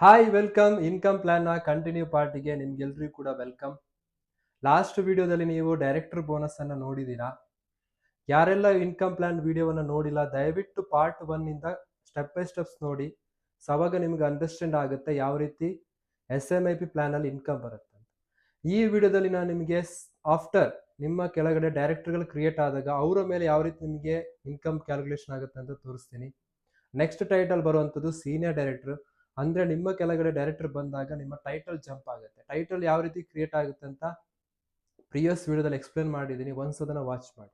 Hi welcome income ಪ್ಲಾನ್ನ continue ಪಾರ್ಟಿಗೆ ನಿಮ್ಗೆಲ್ರಿಗೂ ಕೂಡ ವೆಲ್ಕಮ್. ಲಾಸ್ಟ್ ವಿಡಿಯೋದಲ್ಲಿ ನೀವು ಡೈರೆಕ್ಟರ್ ಬೋನಸ್ ಅನ್ನ ನೋಡಿದ್ದೀರಾ. ಯಾರೆಲ್ಲ ಇನ್ಕಮ್ ಪ್ಲಾನ್ ವಿಡಿಯೋವನ್ನು ನೋಡಿಲ್ಲ ದಯವಿಟ್ಟು ಪಾರ್ಟ್ 1 ಇಂದ ಸ್ಟೆಪ್ ಬೈ ಸ್ಟೆಪ್ಸ್ ನೋಡಿ. ಅವಾಗ ನಿಮ್ಗೆ ಅಂಡರ್ಸ್ಟ್ಯಾಂಡ್ ಆಗುತ್ತೆ ಯಾವ ರೀತಿ SMIP ಪ್ಲಾನ್ ಅಲ್ಲಿ ಇನ್ಕಮ್ ಬರುತ್ತೆ ಅಂತ. ಈ ವಿಡಿಯೋದಲ್ಲಿ ನಾನು ನಿಮಗೆ ಆಫ್ಟರ್ ನಿಮ್ಮ ಕೆಳಗಡೆ ಡೈರೆಕ್ಟರ್ಗಳು ಕ್ರಿಯೇಟ್ ಆದಾಗ ಅವರ ಮೇಲೆ ಯಾವ ರೀತಿ ನಿಮಗೆ ಇನ್ಕಮ್ ಕ್ಯಾಲ್ಕುಲೇಷನ್ ಆಗುತ್ತೆ ಅಂತ ತೋರಿಸ್ತೀನಿ. ನೆಕ್ಸ್ಟ್ ಟೈಟಲ್ ಬರುವಂಥದ್ದು ಸೀನಿಯರ್ ಡೈರೆಕ್ಟರ್. ಅಂದ್ರೆ ನಿಮ್ಮ ಕೆಳಗಡೆ ಡೈರೆಕ್ಟರ್ ಬಂದಾಗ ನಿಮ್ಮ ಟೈಟಲ್ ಜಂಪ್ ಆಗುತ್ತೆ. ಟೈಟಲ್ ಯಾವ ರೀತಿ ಕ್ರಿಯೇಟ್ ಆಗುತ್ತೆ ಅಂತ ಪ್ರಿವಿಯಸ್ ವಿಡಿಯೋದಲ್ಲಿ ಎಕ್ಸ್ಪ್ಲೇನ್ ಮಾಡಿದ್ದೀನಿ, ಒನ್ಸ್ ಅದನ್ನ ವಾಚ್ ಮಾಡಿ.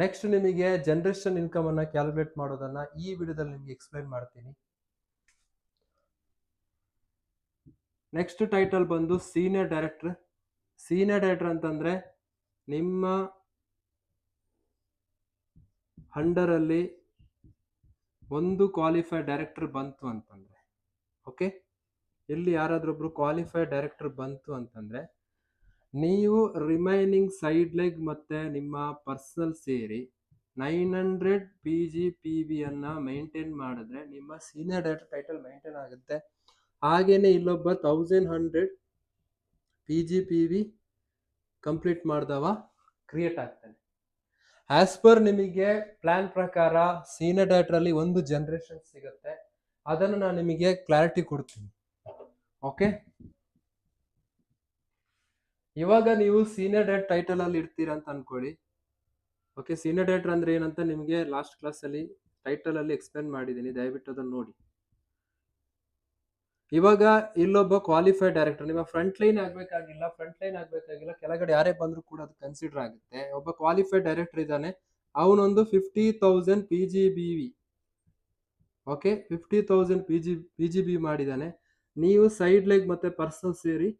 ನೆಕ್ಸ್ಟ್ ನಿಮಗೆ ಜನರೇಷನ್ ಇನ್ಕಮ್ ಅನ್ನ ಕ್ಯಾಲ್ಕುಲೇಟ್ ಮಾಡೋದನ್ನ ಈ ವಿಡಿಯೋದಲ್ಲಿ ನಿಮಗೆ ಎಕ್ಸ್ಪ್ಲೇನ್ ಮಾಡ್ತೀನಿ. ನೆಕ್ಸ್ಟ್ ಟೈಟಲ್ ಬಂದು ಸೀನಿಯರ್ ಡೈರೆಕ್ಟರ್. ಸೀನಿಯರ್ ಡೈರೆಕ್ಟರ್ ಅಂತಂದ್ರೆ ನಿಮ್ಮ ಅಂಡರ್ ಅಲ್ಲಿ ಒಂದು ಕ್ವಾಲಿಫೈಡ್ ಡೈರೆಕ್ಟರ್ ಬಂತು ಅಂತಂದ್ರೆ, ಓಕೆ, ಇಲ್ಲಿ ಯಾರಾದ್ರೊಬ್ರು ಕ್ವಾಲಿಫೈಡ್ ಡೈರೆಕ್ಟರ್ ಬಂತು ಅಂತಂದ್ರೆ ನೀವು ರಿಮೈನಿಂಗ್ ಸೈಡ್ ಲೆಗ್ ಮತ್ತೆ ನಿಮ್ಮ ಪರ್ಸನಲ್ ಸೇರಿ 900 PGPV ಅನ್ನ ಮೇಂಟೈನ್ ಮಾಡಿದ್ರೆ ನಿಮ್ಮ ಸೀನಿಯರ್ ಡೈರೆಕ್ಟರ್ ಟೈಟಲ್ ಮೇಂಟೈನ್ ಆಗುತ್ತೆ. ಹಾಗೇನೆ ಇಲ್ಲೊಬ್ಬ 1100 PGPV ಕಂಪ್ಲೀಟ್ ಮಾಡ್ದವ ಕ್ರಿಯೇಟ್ ಆಗ್ತಾನೆ. ಆಸ್ ಪರ್ ನಿಮಗೆ ಪ್ಲಾನ್ ಪ್ರಕಾರ ಸೀನಿಯರ್ ಡೈರೆಕ್ಟರ್ ಅಲ್ಲಿ ಒಂದು ಜನರೇಷನ್ ಸಿಗುತ್ತೆ, ಅದನ್ನು ನಾನು ನಿಮಗೆ ಕ್ಲಾರಿಟಿ ಕೊಡ್ತೀನಿ. ಓಕೆ, ಇವಾಗ ನೀವು ಸೀನಿಯರ್ ಡೈರೆಕ್ಟರ್ ಟೈಟಲ್ ಅಲ್ಲಿ ಇರ್ತೀರಾ ಅಂತ ಅನ್ಕೊಳ್ಳಿ. ಓಕೆ, ಸೀನಿಯರ್ ಡೈರೆಕ್ಟರ್ ಅಂದ್ರೆ ಏನಂತ ನಿಮಗೆ ಲಾಸ್ಟ್ ಕ್ಲಾಸ್ ಅಲ್ಲಿ ಟೈಟಲ್ ಅಲ್ಲಿ ಎಕ್ಸ್ಪ್ಲೇನ್ ಮಾಡಿದ್ದೀನಿ, ದಯವಿಟ್ಟು ಅದನ್ನು ನೋಡಿ. ಇವಾಗ ಇಲ್ಲೊಬ್ಬ ಕ್ವಾಲಿಫೈಡ್ ಡೈರೆಕ್ಟರ್, ನಿಮ್ಮ ಫ್ರಂಟ್ ಲೈನ್ ಆಗ್ಬೇಕಾಗಿಲ್ಲ, ಕೆಳಗಡೆ ಯಾರೇ ಬಂದ್ರು ಕೂಡ ಅದು ಕನ್ಸಿಡರ್ ಆಗುತ್ತೆ. ಒಬ್ಬ ಕ್ವಾಲಿಫೈಡ್ ಡೈರೆಕ್ಟರ್ ಇದ್ದಾನೆ, ಅವನೊಂದು 50,000 PGBV, ಓಕೆ, 50,000 PGB ಮಾಡಿದ್ದಾನೆ. ನೀವು ಸೈಡ್ ಲೆಗ್ ಮತ್ತೆ ಪರ್ಸನಲ್ ಸೇರಿ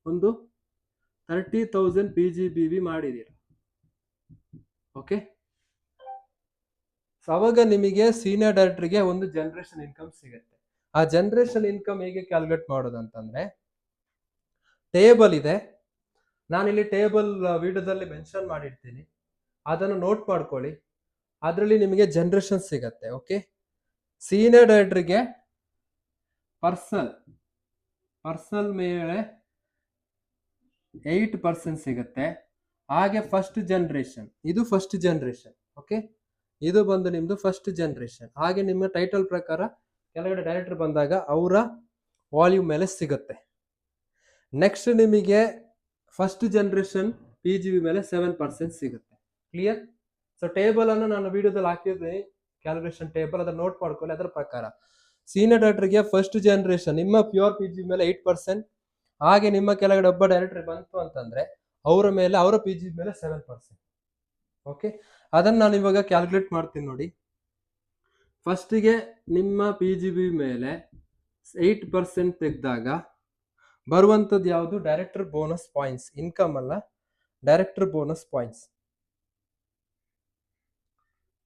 ಒಂದು 30,000 PGBV ಮಾಡಿದೀರ. ಓಕೆ, ಅವಾಗ ನಿಮಗೆ ಸೀನಿಯರ್ ಡೈರೆಕ್ಟರ್ಗೆ ಒಂದು ಜನರೇಷನ್ ಇನ್ಕಮ್ ಸಿಗುತ್ತೆ. ಆ ಜನರೇಷನ್ ಇನ್ಕಮ್ ಹೇಗೆ ಕ್ಯಾಲ್ಕುಲೇಟ್ ಮಾಡೋದು ಅಂತಂದ್ರೆ ಟೇಬಲ್ ಇದೆ, ನಾನಿಲ್ಲಿ ಟೇಬಲ್ ವಿಡಿಯೋದಲ್ಲಿ ಮೆನ್ಷನ್ ಮಾಡಿರ್ತೀನಿ, ಅದನ್ನು ನೋಟ್ ಮಾಡ್ಕೊಳ್ಳಿ. ಅದರಲ್ಲಿ ನಿಮಗೆ ಜನರೇಷನ್ ಸಿಗತ್ತೆ. ಓಕೆ, ಸೀನಿಯರ್ ಡೈರೆಕ್ಟರ್ಗೆ ಪರ್ಸನಲ್ ಮೇಲೆ 8% ಸಿಗುತ್ತೆ. ಹಾಗೆ ಫಸ್ಟ್ ಜನರೇಷನ್, ಇದು ಫಸ್ಟ್ ಜನರೇಷನ್. ಓಕೆ, ಇದು ಬಂದು ನಿಮ್ದು ಫಸ್ಟ್ ಜನರೇಷನ್. ಹಾಗೆ ನಿಮ್ಮ ಟೈಟಲ್ ಪ್ರಕಾರ ಕೆಳಗಡೆ ಡೈರೆಕ್ಟರ್ ಬಂದಾಗ ಅವರ ವಾಲ್ಯೂಮ್ ಮೇಲೆ ಸಿಗುತ್ತೆ. ನೆಕ್ಸ್ಟ್ ನಿಮಗೆ ಫಸ್ಟ್ ಜನರೇಷನ್ PGB ಮೇಲೆ 7% ಸಿಗುತ್ತೆ. ಕ್ಲಿಯರ್? ಸೊ ಟೇಬಲ್ ಅನ್ನು ನಾನು ವಿಡಿಯೋದಲ್ಲಿ ಹಾಕಿದ್ದೀನಿ, ಕ್ಯಾಲ್ಕುಲೇಷನ್ ಟೇಬಲ್, ಅದನ್ನ ನೋಟ್ ಮಾಡ್ಕೊಳ್ಳಿ. ಅದರ ಪ್ರಕಾರ ಸೀನಿಯರ್ ಡೈರೆಕ್ಟರ್ಗೆ ಫಸ್ಟ್ ಜನರೇಷನ್ ನಿಮ್ಮ ಪ್ಯೂರ್ PGB ಮೇಲೆ 8%, ಹಾಗೆ ನಿಮ್ಮ ಕೆಳಗಡೆ ಒಬ್ಬ ಡೈರೆಕ್ಟರ್ ಬಂತು ಅಂತಂದ್ರೆ ಅವರ PGB ಮೇಲೆ 7%. ಓಕೆ, ಅದನ್ನ ನಾನು ಇವಾಗ ಕ್ಯಾಲ್ಕುಲೇಟ್ ಮಾಡ್ತೀನಿ ನೋಡಿ. ಫಸ್ಟಿಗೆ ನಿಮ್ಮ PGB ಮೇಲೆ 8% ತೆಗೆದಾಗ ಬರುವಂಥದ್ದು ಯಾವುದು? Director bonus points. ಇನ್ಕಮ್ ಅಲ್ಲ, ಡೈರೆಕ್ಟರ್ ಬೋನಸ್ ಪಾಯಿಂಟ್ಸ್.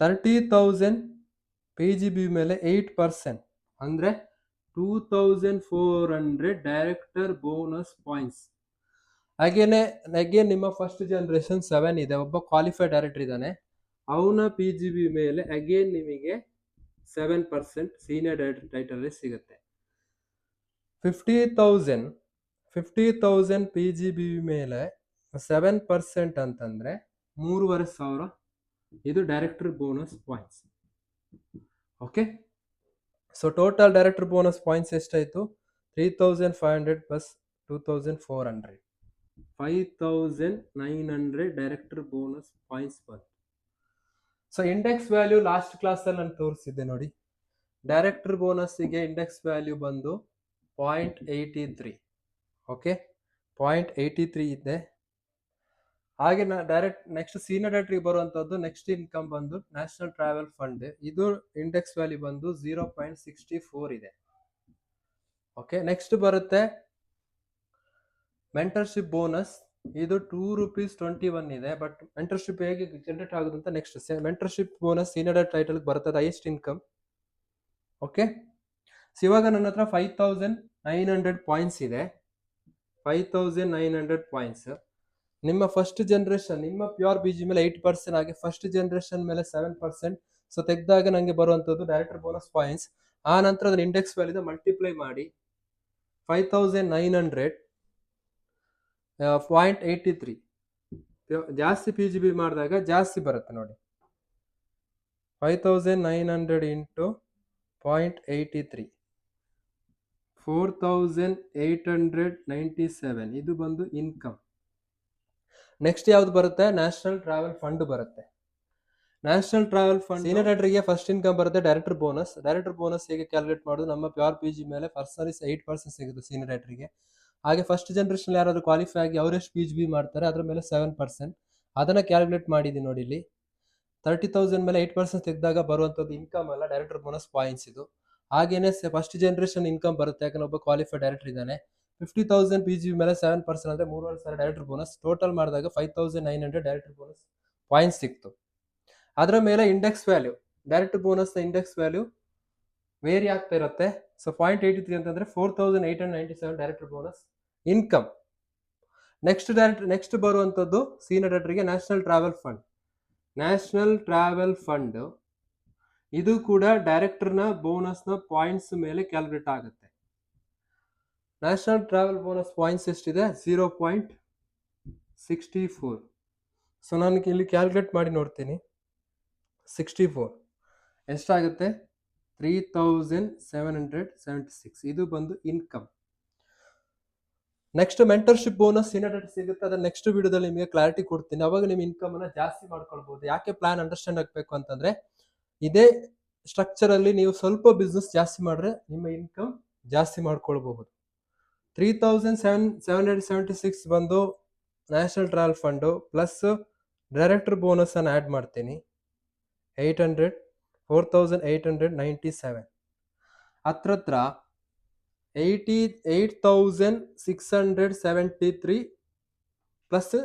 30,000 PGB ಮೇಲೆ 8% ಅಂದ್ರೆ 2,400 ಡೈರೆಕ್ಟರ್ ಬೋನಸ್ ಪಾಯಿಂಟ್ಸ್. ಅಗೇನ್ ನಿಮ್ಮ ಫಸ್ಟ್ ಜನರೇಷನ್ 7 ಇದೆ, ಒಬ್ಬ ಕ್ವಾಲಿಫೈಡ್ ಡೈರೆಕ್ಟರ್ ಇದ್ದಾನೆ, ಅವನ PGB ಮೇಲೆ ಅಗೇನ್ ನಿಮಗೆ 7% ಸೀನಿಯರ್ ಡೈರೆಕ್ಟರ್ ಟೈಟಲ್ ಸಿಗುತ್ತೆ. 50,000 PGB ಮೇಲೆ 7% ಅಂತಂದ್ರೆ 3,500, ಇದು director bonus points. Okay, so total director bonus points ಎಷ್ಟಾಯ್ತು? 3,500 ಪ್ಲಸ್ 2,400, 5,900 ಡೈರೆಕ್ಟರ್ ಬೋನಸ್ ಪಾಯಿಂಟ್ಸ್ ಬಂತು. So index value last class ಅಲ್ಲಿ ನಾನು ತೋರಿಸಿದ್ದೆ ನೋಡಿ. ಡೈರೆಕ್ಟರ್ ಬೋನಸ್ಗೆ ಇಂಡೆಕ್ಸ್ ವ್ಯಾಲ್ಯೂ ಬಂದು 0.83. ಓಕೆ, 0.83 ಇದೆ. ಹಾಗೆ ನೆಕ್ಸ್ಟ್ ಸೀನಿಯರ್ ಡೈರೆಕ್ಟರ್ಗೆ ಬರುವಂತದ್ದು ನೆಕ್ಸ್ಟ್ ಇನ್ಕಮ್ ಬಂದು ನ್ಯಾಷನಲ್ ಟ್ರಾವೆಲ್ ಫಂಡ್, ಇದು ಇಂಡೆಕ್ಸ್ ವ್ಯಾಲ್ಯೂ ಬಂದು 0.64 ಇದೆ. ಓಕೆ, ನೆಕ್ಸ್ಟ್ ಬರುತ್ತೆ ಮೆಂಟರ್ಶಿಪ್ ಬೋನಸ್, ಇದು 2 ರೂಪೀಸ್ 21 ಇದೆ. ಬಟ್ ಮೆಂಟರ್ಶಿಪ್ ಹೇಗೆ ಜನರೇಟ್ ಆಗುತ್ತೆ ಅಂತ next. Mentorship bonus senior director title ಬರ್ತದೆ, ಹೈಯೆಸ್ಟ್ ಇನ್ಕಮ್. ಓಕೆ, ಇವಾಗ ನನ್ನ ಹತ್ರ 5,900 ಪಾಯಿಂಟ್ಸ್ ಇದೆ. 5,900 ಪಾಯಿಂಟ್ಸ್ ನಿಮ್ಮ ಫಸ್ಟ್ ಜನರೇಷನ್, ನಿಮ್ಮ ಪ್ಯೂರ್ PG ಮೇಲೆ 8%, ಹಾಗೆ ಫಸ್ಟ್ ಜನರೇಷನ್ ಮೇಲೆ 7%. ಸೊ ತೆಗೆದಾಗ ನಂಗೆ ಬರುವಂತದ್ದು ಡೈರೆಕ್ಟರ್ ಬೋನಸ್ ಪಾಯಿಂಟ್ಸ್. ಆ ನಂತರ ಅದನ್ನ ಇಂಡೆಕ್ಸ್ ವ್ಯಾಲ್ಯೂ ಮಲ್ಟಿಪ್ಲೈ ಮಾಡಿ 5900.83 ಜಾಸ್ತಿ PGB ಮಾಡಿದಾಗ ಜಾಸ್ತಿ ಬರುತ್ತೆ ನೋಡಿ. 5900 ಇಂಟು 0.83 4897 ಇದು ಬಂದು ಇನ್ಕಮ್. ನೆಕ್ಸ್ಟ್ ಯಾವ್ದು ಬರುತ್ತೆ? ನ್ಯಾಷನಲ್ ಟ್ರಾವೆಲ್ ಫಂಡ್ ಬರುತ್ತೆ. ನ್ಯಾಷನಲ್ ಟ್ರಾವೆಲ್ ಫಂಡ್ ಸೀನಿಯರ್ ಡೈರೆಕ್ಟರ್ಗೆ ಫಸ್ಟ್ ಇನ್ಕಮ್ ಬರುತ್ತೆ. ಡೈರೆಕ್ಟರ್ ಬೋನಸ್ ಹೇಗೆ ಕ್ಯಾಲ್ಕುಲೇಟ್ ಮಾಡೋದು? ನಮ್ಮ ಪ್ಯೂರ್ PG ಮೇಲೆ ಪರ್ಸನಲಿ 8% ಸಿಗುತ್ತೆ ಸೀನಿಯರ್ ಡೈರೆಕ್ಟರ್ಗೆ. ಹಾಗೆ ಫಸ್ಟ್ ಜನರೇಷನ್ ಯಾರಾದ್ರು ಕ್ವಾಲಿಫೈ ಆಗಿ ಅವರೆಷ್ಟು PGB ಮಾಡ್ತಾರೆ ಅದ್ರ ಮೇಲೆ 7%. ಅದನ್ನ ಕ್ಯಾಲ್ಕುಲೇಟ್ ಮಾಡಿದೀನಿ ನೋಡಿ ಇಲ್ಲಿ. 30,000 ಮೇಲೆ 8% ತೆಗೆದಾಗ ಬರುವಂತದ್ದು ಇನ್ಕಮ್ ಅಲ್ಲ, ಡೈರೆಕ್ಟರ್ ಬೋನಸ್ ಪಾಯಿಂಟ್ಸ್ ಇದು. ಹಾಗೇನೆ ಫಸ್ಟ್ ಜನರೇಷನ್ ಇನ್ಕಮ್ ಬರುತ್ತೆ, ಯಾಕಂದ್ರೆ ಒಬ್ಬ ಕ್ವಾಲಿಫೈಡ್ ಡೈರೆಕ್ಟರ್ ಇದ್ದಾನೆ. 50,000 PGB ಮೇಲೆ 7% ಅಂದ್ರೆ 3,500 ಡೈರೆಕ್ಟರ್ ಬೋನಸ್. ಟೋಟಲ್ ಮಾಡಿದಾಗ 5,900 ಡೈರೆಕ್ಟರ್ ಬೋನಸ್ ಪಾಯಿಂಟ್ಸ್ ಸಿಕ್ತು. ಅದರ ಮೇಲೆ index value, director bonus index value vary ಆಗ್ತಾ ಇರುತ್ತೆ. ಸೊ 0.83 ಅಂತಂದ್ರೆ 4,897 ಡೈರೆಕ್ಟರ್ ಬೋನಸ್ ಇನ್ಕಮ್. ನೆಕ್ಸ್ಟ್ ಬರುವಂತದ್ದು ಸೀನಿಯರ್ ಡೈರೆಕ್ಟರ್ಗೆ ನ್ಯಾಷನಲ್ ಟ್ರಾವೆಲ್ ಫಂಡ್. ಇದು ಕೂಡ ಡೈರೆಕ್ಟರ್ನ ಬೋನಸ್ನ ಪಾಯಿಂಟ್ಸ್ ಮೇಲೆ ಕ್ಯಾಲ್ಕುಲೇಟ್ ಆಗುತ್ತೆ. ನ್ಯಾಷನಲ್ ಟ್ರಾವೆಲ್ ಬೋನಸ್ ಪಾಯಿಂಟ್ಸ್ ಎಷ್ಟಿದೆ? 0.64. ಸೊ ನಾನು ಇಲ್ಲಿ ಕ್ಯಾಲ್ಕುಲೇಟ್ ಮಾಡಿ ನೋಡ್ತೀನಿ. 64 ಎಷ್ಟಾಗುತ್ತೆ? 3,776 ಇದು ಬಂದು income. Next mentorship bonus senior director ಸಿಗುತ್ತೆ. ಅದನ್ನ ನೆಕ್ಸ್ಟ್ ವಿಡಿಯೋದಲ್ಲಿ ನಿಮಗೆ ಕ್ಲಾರಿಟಿ ಕೊಡ್ತೀನಿ. ಅವಾಗ ನಿಮ್ಮ ಇನ್ಕಮ್ ಅನ್ನ ಜಾಸ್ತಿ ಮಾಡ್ಕೊಳ್ಬಹುದು. ಯಾಕೆ ಪ್ಲಾನ್ ಅಂಡರ್ಸ್ಟ್ಯಾಂಡ್ ಆಗಬೇಕು ಅಂತಂದ್ರೆ, ಇದೇ ಸ್ಟ್ರಕ್ಚರ್ ಅಲ್ಲಿ ನೀವು ಸ್ವಲ್ಪ ಬಿಸ್ನೆಸ್ ಜಾಸ್ತಿ ಮಾಡಿದ್ರೆ ನಿಮ್ಮ ಇನ್ಕಮ್ ಜಾಸ್ತಿ ಮಾಡ್ಕೊಳ್ಬಹುದು. 3,776 ಬಂದು national travel fund plus director bonus ಅನ್ನು ಆಡ್ ಮಾಡ್ತೀನಿ. 4,897 ಹತ್ರ 88,673 ಪ್ಲಸ್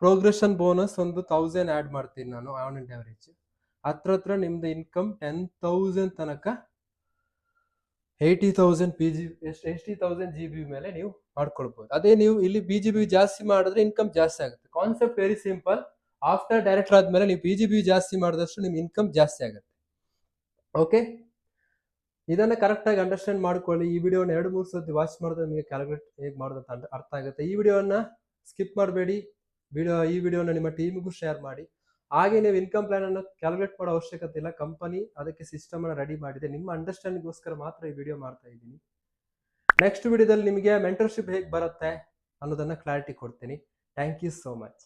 ಪ್ರೋಗ್ರೆಷನ್ ಬೋನಸ್ ಒಂದು 1,000 ಆಡ್ ಮಾಡ್ತೀನಿ ನಾನು ಆನ್ ಅಂಡ್ ಅವರೇಜ್. ಹತ್ರ ನಿಮ್ದು ಇನ್ಕಮ್ 10,000 ತನಕ 80,000 GB ಮೇಲೆ ನೀವು ಮಾಡ್ಕೊಳ್ಬಹುದು. ಅದೇ ನೀವು ಇಲ್ಲಿ PGB ಜಾಸ್ತಿ ಮಾಡಿದ್ರೆ ಇನ್ಕಮ್ ಜಾಸ್ತಿ ಆಗುತ್ತೆ. Concept very simple. After director ಆದ್ಮೇಲೆ ನೀವು PGB ಜಾಸ್ತಿ ಮಾಡಿದಷ್ಟು ನಿಮ್ ಇನ್ಕಮ್ ಜಾಸ್ತಿ ಆಗುತ್ತೆ. ಓಕೆ, ಇದನ್ನ ಕರೆಕ್ಟ್ ಆಗಿ ಅಂಡರ್ಸ್ಟ್ಯಾಂಡ್ ಮಾಡ್ಕೊಳ್ಳಿ. ಈ ವಿಡಿಯೋನ 2-3 ಸತಿ ವಾಚ್ ಮಾಡಿದ್ರೆ ನಿಮಗೆ ಕ್ಯಾಲ್ಕುಲೇಟ್ ಹೇಗೆ ಮಾಡೋದು ಅಂತ ಅರ್ಥ ಆಗುತ್ತೆ. ಈ ವಿಡಿಯೋನ ಸ್ಕಿಪ್ ಮಾಡಬೇಡಿ. ಈ ವಿಡಿಯೋನ ನಿಮ್ಮ ಟೀಮ್ಗೂ ಶೇರ್ ಮಾಡಿ. ಹಾಗೆ ನೀವು ಇನ್ಕಮ್ ಪ್ಲಾನ್ ಅನ್ನು ಕ್ಯಾಲ್ಕುಲೇಟ್ ಮಾಡೋ ಅವಶ್ಯಕತೆ ಇಲ್ಲ. ಕಂಪನಿ ಅದಕ್ಕೆ ಸಿಸ್ಟಮ್ ಅನ್ನು ರೆಡಿ ಮಾಡಿದೆ. ನಿಮ್ಮ ಅಂಡರ್ಸ್ಟ್ಯಾಂಡಿಂಗ್ಗೋಸ್ಕರ ಮಾತ್ರ ಈ ವಿಡಿಯೋ ಮಾಡ್ತಾ ಇದ್ದೀನಿ. ನೆಕ್ಸ್ಟ್ ವಿಡಿಯೋದಲ್ಲಿ ನಿಮಗೆ ಮೆಂಟರ್ಶಿಪ್ ಹೇಗೆ ಬರುತ್ತೆ ಅನ್ನೋದನ್ನ ಕ್ಲಾರಿಟಿ ಕೊಡ್ತೀನಿ. Thank you so much.